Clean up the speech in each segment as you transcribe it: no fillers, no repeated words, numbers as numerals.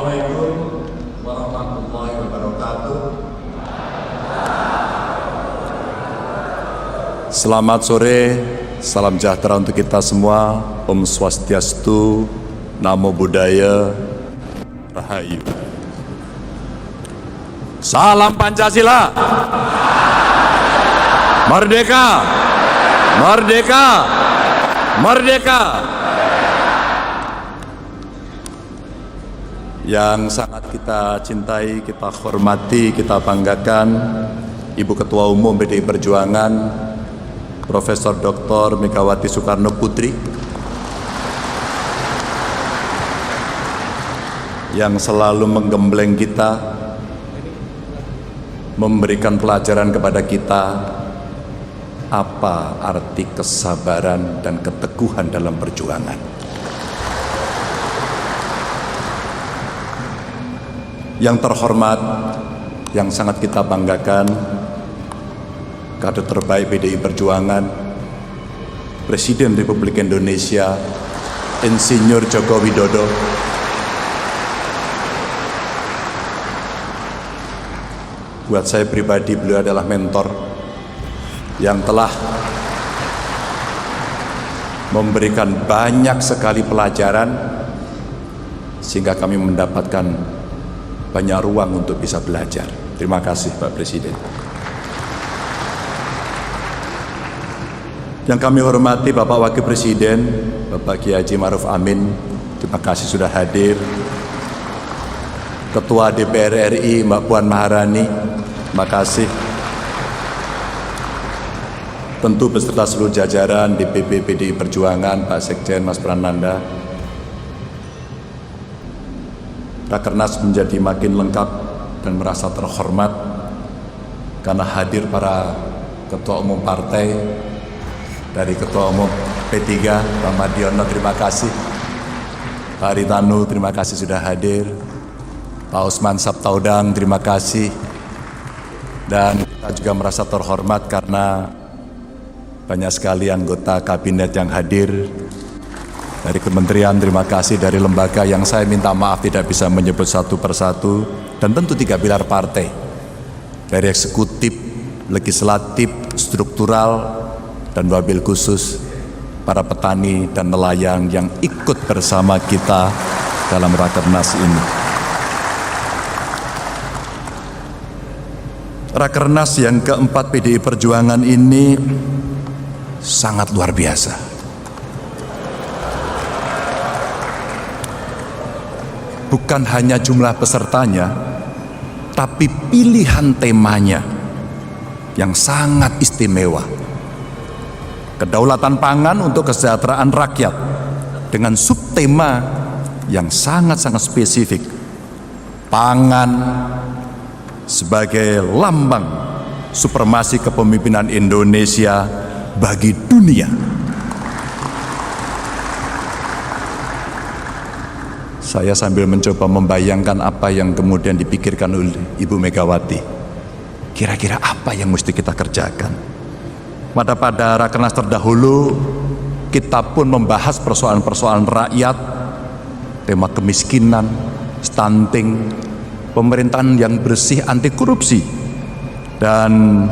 Assalamualaikum warahmatullahi wabarakatuh. Selamat sore, salam sejahtera untuk kita semua. Om Swastiastu, Namo Buddhaya, Rahayu. Salam Pancasila. Merdeka, merdeka, merdeka. Yang sangat kita cintai, kita hormati, kita banggakan Ibu Ketua Umum PDI Perjuangan Profesor Dr. Megawati Soekarno Putri, yang selalu menggembleng kita, memberikan pelajaran kepada kita apa arti kesabaran dan keteguhan dalam perjuangan. Yang terhormat, yang sangat kita banggakan, kader terbaik PDI Perjuangan, Presiden Republik Indonesia, Insinyur Joko Widodo. Buat saya pribadi, beliau adalah mentor yang telah memberikan banyak sekali pelajaran sehingga kami mendapatkan banyak ruang untuk bisa belajar. Terima kasih Pak Presiden. Yang kami hormati Bapak Wakil Presiden, Bapak Kiai Haji Ma'ruf Amin, terima kasih sudah hadir. Ketua DPR RI Mbak Puan Maharani, terima kasih. Tentu beserta seluruh jajaran DPP PDI Perjuangan, Pak Sekjen Mas Prananda. Rakernas menjadi makin lengkap dan merasa terhormat karena hadir para ketua umum partai. Dari Ketua Umum P3 Pak Mardiono, terima kasih. Pak Haritanu, terima kasih sudah hadir. Pak Usman Sabtaudang, terima kasih. Dan kita juga merasa terhormat karena banyak sekali anggota kabinet yang hadir. Dari kementerian, terima kasih. Dari lembaga yang saya minta maaf tidak bisa menyebut satu persatu. Dan tentu 3 pilar partai. Dari eksekutif, legislatif, struktural, dan wabil khusus para petani dan nelayan yang ikut bersama kita dalam Rakernas ini. Rakernas yang keempat PDI Perjuangan ini sangat luar biasa. Bukan hanya jumlah pesertanya, tapi pilihan temanya yang sangat istimewa. Kedaulatan pangan untuk kesejahteraan rakyat dengan subtema yang sangat-sangat spesifik. Pangan sebagai lambang supremasi kepemimpinan Indonesia bagi dunia. Saya sambil mencoba membayangkan apa yang kemudian dipikirkan oleh Ibu Megawati. Kira-kira apa yang mesti kita kerjakan? Pada Rakernas terdahulu, kita pun membahas persoalan-persoalan rakyat, tema kemiskinan, stunting, pemerintahan yang bersih, anti korupsi. Dan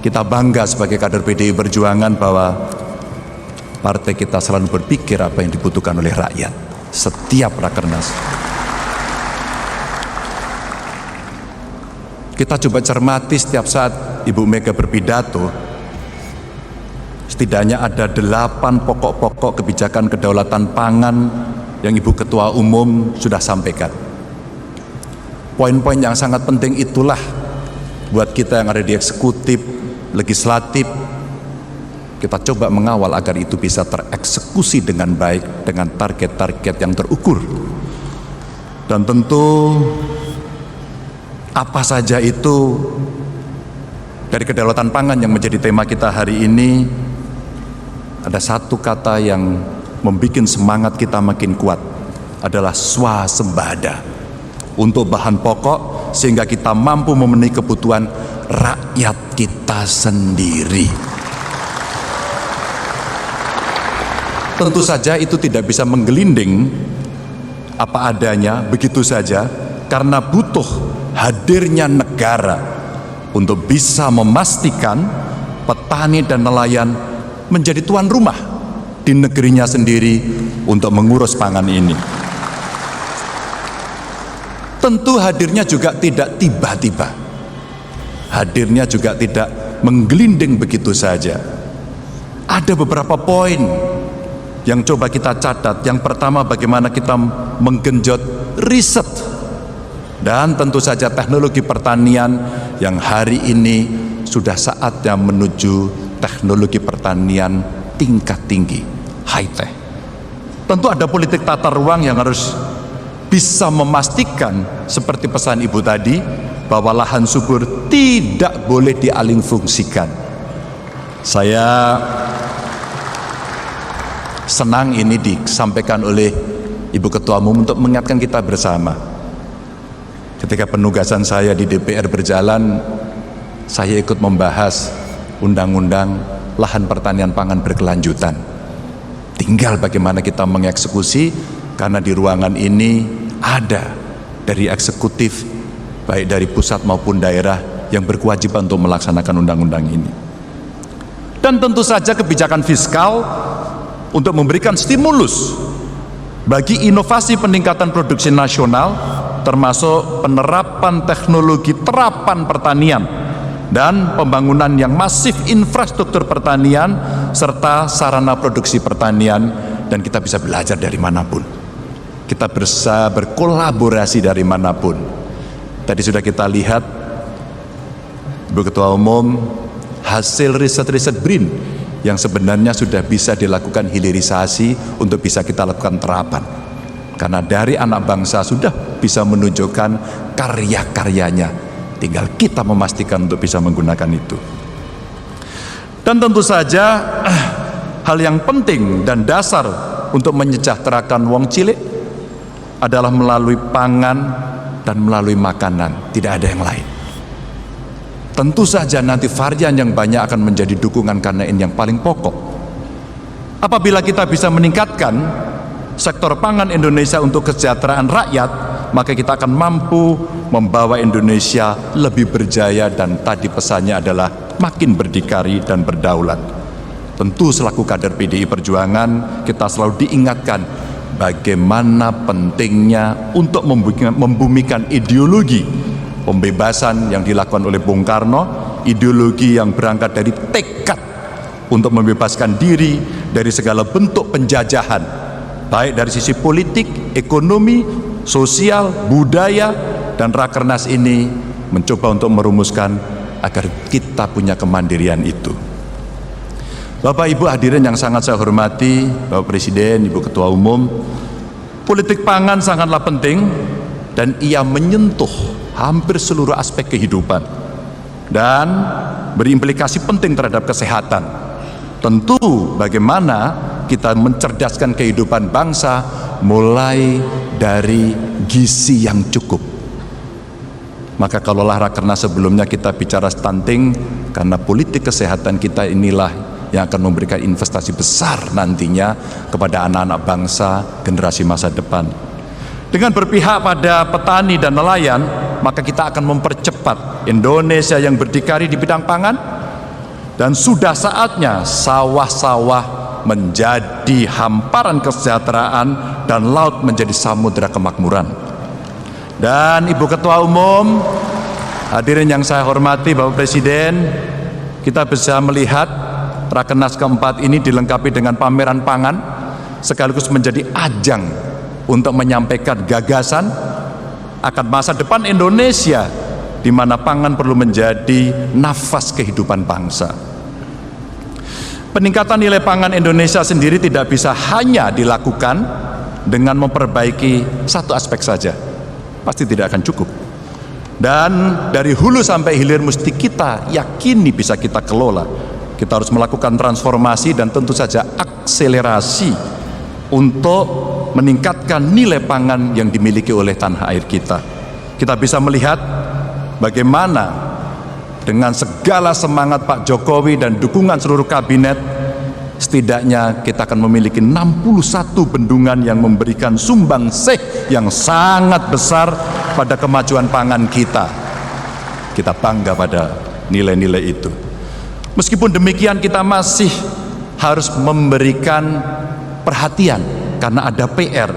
kita bangga sebagai kader PDI Perjuangan bahwa partai kita selalu berpikir apa yang dibutuhkan oleh rakyat. Setiap Rakernas kita coba cermati setiap saat Ibu Mega berpidato, setidaknya ada 8 pokok-pokok kebijakan kedaulatan pangan yang Ibu Ketua Umum sudah sampaikan. Poin-poin yang sangat penting itulah buat kita yang ada di eksekutif, legislatif, kita coba mengawal agar itu bisa tereksekusi dengan baik, dengan target-target yang terukur. Dan tentu apa saja itu dari kedaulatan pangan yang menjadi tema kita hari ini, ada satu kata yang membuat semangat kita makin kuat, adalah swasembada untuk bahan pokok sehingga kita mampu memenuhi kebutuhan rakyat kita sendiri. Tentu saja itu tidak bisa menggelinding apa adanya, begitu saja, karena butuh hadirnya negara untuk bisa memastikan petani dan nelayan menjadi tuan rumah di negerinya sendiri untuk mengurus pangan ini. Tentu hadirnya juga tidak tiba-tiba, hadirnya juga tidak menggelinding begitu saja. Ada beberapa poin yang coba kita catat. Yang pertama, bagaimana kita menggenjot riset dan tentu saja teknologi pertanian yang hari ini sudah saatnya menuju teknologi pertanian tingkat tinggi, high tech. Tentu ada politik tata ruang yang harus bisa memastikan seperti pesan Ibu tadi, bahwa lahan subur tidak boleh dialihfungsikan. Saya senang ini disampaikan oleh Ibu Ketua Umum untuk mengingatkan kita bersama. Ketika penugasan saya di DPR berjalan, saya ikut membahas undang-undang lahan pertanian pangan berkelanjutan. Tinggal bagaimana kita mengeksekusi, karena di ruangan ini ada dari eksekutif, baik dari pusat maupun daerah, yang berkewajiban untuk melaksanakan undang-undang ini. Dan tentu saja kebijakan fiskal untuk memberikan stimulus bagi inovasi peningkatan produksi nasional, termasuk penerapan teknologi terapan pertanian dan pembangunan yang masif infrastruktur pertanian serta sarana produksi pertanian. Dan kita bisa belajar dari manapun, kita bisa berkolaborasi dari manapun. Tadi sudah kita lihat, Ibu Ketua Umum, hasil riset-riset BRIN yang sebenarnya sudah bisa dilakukan hilirisasi untuk bisa kita lakukan terapan. Karena dari anak bangsa sudah bisa menunjukkan karya-karyanya, tinggal kita memastikan untuk bisa menggunakan itu. Dan tentu saja hal yang penting dan dasar untuk menyejahterakan wong cilik adalah melalui pangan dan melalui makanan, tidak ada yang lain. Tentu saja nanti varian yang banyak akan menjadi dukungan, karena ini yang paling pokok. Apabila kita bisa meningkatkan sektor pangan Indonesia untuk kesejahteraan rakyat, maka kita akan mampu membawa Indonesia lebih berjaya, dan tadi pesannya adalah makin berdikari dan berdaulat. Tentu selaku kader PDI Perjuangan, kita selalu diingatkan bagaimana pentingnya untuk membumikan ideologi pembebasan yang dilakukan oleh Bung Karno, ideologi yang berangkat dari tekad untuk membebaskan diri dari segala bentuk penjajahan, baik dari sisi politik, ekonomi, sosial, budaya. Dan Rakernas ini mencoba untuk merumuskan agar kita punya kemandirian itu. Bapak Ibu hadirin yang sangat saya hormati, Bapak Presiden, Ibu Ketua Umum, politik pangan sangatlah penting dan ia menyentuh hampir seluruh aspek kehidupan dan berimplikasi penting terhadap kesehatan. Tentu bagaimana kita mencerdaskan kehidupan bangsa mulai dari gizi yang cukup. Maka kalaulah Rakernas sebelumnya kita bicara stunting, karena politik kesehatan kita inilah yang akan memberikan investasi besar nantinya kepada anak-anak bangsa generasi masa depan. Dengan berpihak pada petani dan nelayan, maka kita akan mempercepat Indonesia yang berdikari di bidang pangan, dan sudah saatnya sawah-sawah menjadi hamparan kesejahteraan dan laut menjadi samudera kemakmuran. Dan Ibu Ketua Umum, hadirin yang saya hormati, Bapak Presiden, kita bisa melihat Rakernas keempat ini dilengkapi dengan pameran pangan, sekaligus menjadi ajang untuk menyampaikan gagasan akan masa depan Indonesia, di mana pangan perlu menjadi nafas kehidupan bangsa. Peningkatan nilai pangan Indonesia sendiri tidak bisa hanya dilakukan dengan memperbaiki satu aspek saja, pasti tidak akan cukup. Dan dari hulu sampai hilir mesti kita yakini bisa kita kelola. Kita harus melakukan transformasi dan tentu saja akselerasi untuk meningkatkan nilai pangan yang dimiliki oleh tanah air kita. Kita bisa melihat bagaimana dengan segala semangat Pak Jokowi dan dukungan seluruh kabinet, setidaknya kita akan memiliki 61 bendungan yang memberikan sumbangsih yang sangat besar pada kemajuan pangan kita. Kita bangga pada nilai-nilai itu. Meskipun demikian, kita masih harus memberikan perhatian karena ada PR,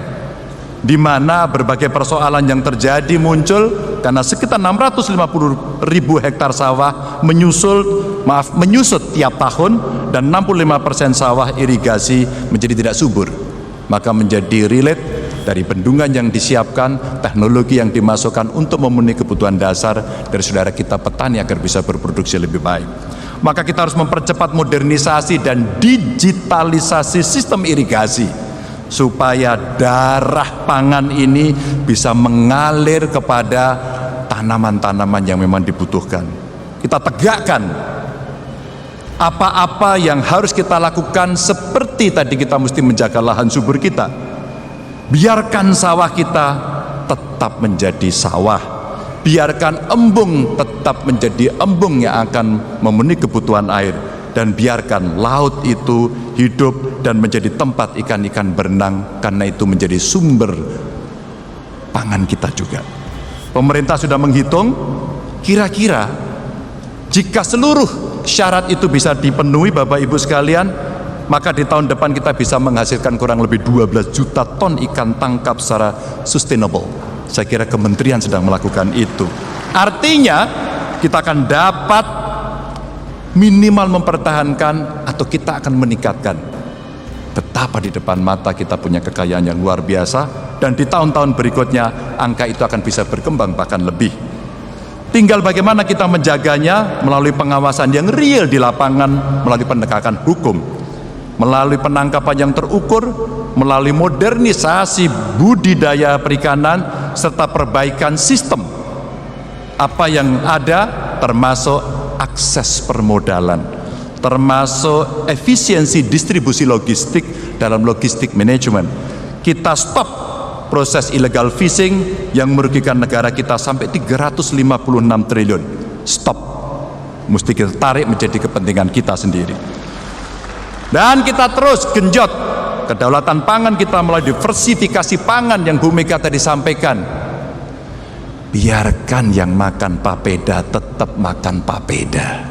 di mana berbagai persoalan yang terjadi muncul karena sekitar 650.000 hektar sawah menyusut tiap tahun, dan 65% sawah irigasi menjadi tidak subur. Maka menjadi relate dari bendungan yang disiapkan, teknologi yang dimasukkan untuk memenuhi kebutuhan dasar dari saudara kita petani agar bisa berproduksi lebih baik. Maka kita harus mempercepat modernisasi dan digitalisasi sistem irigasi supaya darah pangan ini bisa mengalir kepada tanaman-tanaman yang memang dibutuhkan. Kita tegakkan apa-apa yang harus kita lakukan, seperti tadi kita mesti menjaga lahan subur kita. Biarkan sawah kita tetap menjadi sawah, biarkan embung tetap menjadi embung yang akan memenuhi kebutuhan air, dan biarkan laut itu hidup dan menjadi tempat ikan-ikan berenang, karena itu menjadi sumber pangan kita juga. Pemerintah sudah menghitung kira-kira jika seluruh syarat itu bisa dipenuhi Bapak Ibu sekalian, maka di tahun depan kita bisa menghasilkan kurang lebih 12 juta ton ikan tangkap secara sustainable. Saya kira kementerian sedang melakukan itu. Artinya kita akan dapat minimal mempertahankan atau kita akan meningkatkan. Betapa di depan mata kita punya kekayaan yang luar biasa, dan di tahun-tahun berikutnya angka itu akan bisa berkembang bahkan lebih. Tinggal bagaimana kita menjaganya melalui pengawasan yang real di lapangan, melalui penegakan hukum, melalui penangkapan yang terukur, melalui modernisasi budidaya perikanan, serta perbaikan sistem apa yang ada, termasuk akses permodalan, termasuk efisiensi distribusi logistik dalam logistik manajemen. Kita stop proses illegal fishing yang merugikan negara kita sampai 356 triliun. Stop. Mesti kita tarik menjadi kepentingan kita sendiri. Dan kita terus genjot kedaulatan pangan kita melalui diversifikasi pangan yang Bu Mega tadi sampaikan. Biarkan yang makan papeda tetap makan papeda.